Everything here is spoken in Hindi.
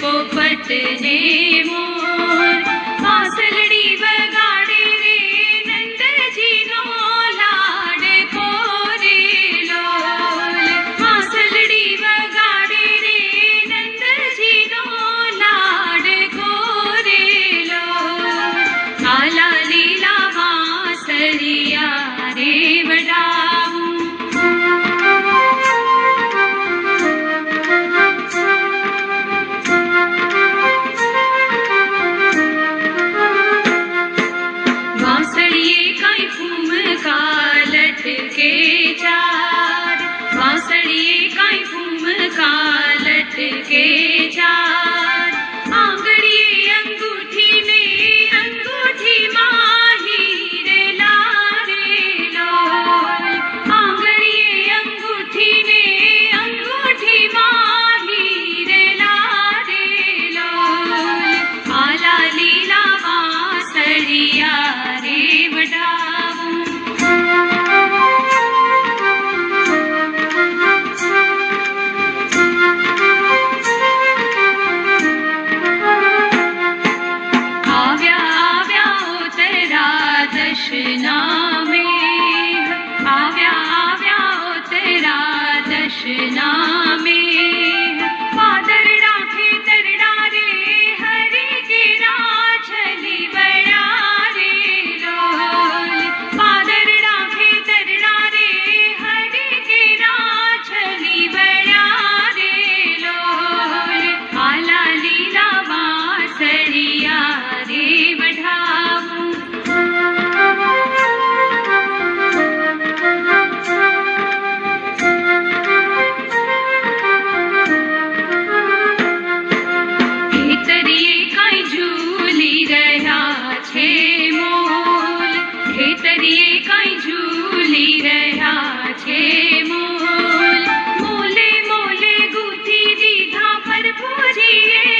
पोपट ने मोर बांसुरी वगाड़े रे नंद जी नो लाड को रे लोल बांसुरी वगाड़े रे नंद जी नो लाड को रे लोल काला लीला बांसुरिया रे वडाऊं के चार बांसुरी काई फूम का लटके चार आंगड़िए अंगूठी ने अंगूठी माही रे लारे लोल आंगड़िए अंगूठी ने अंगूठी माही रे लारे लोल आला लीला बांसुरिया रे वडाऊं दशना में आव्या आव्या ओ तेरा दशना में पादरड़ा खेतरड़ा रे हरि गिरा छली बड़ा रे लोल पादरड़ा खेतरड़ा रे हरि गिरा छली बड़ा रे लोल आला लीला बांसुरिया रे वडाऊं खेतरिए काई झूली रहा छे मोल मोले मोले गुथी दीधा पर पूजिए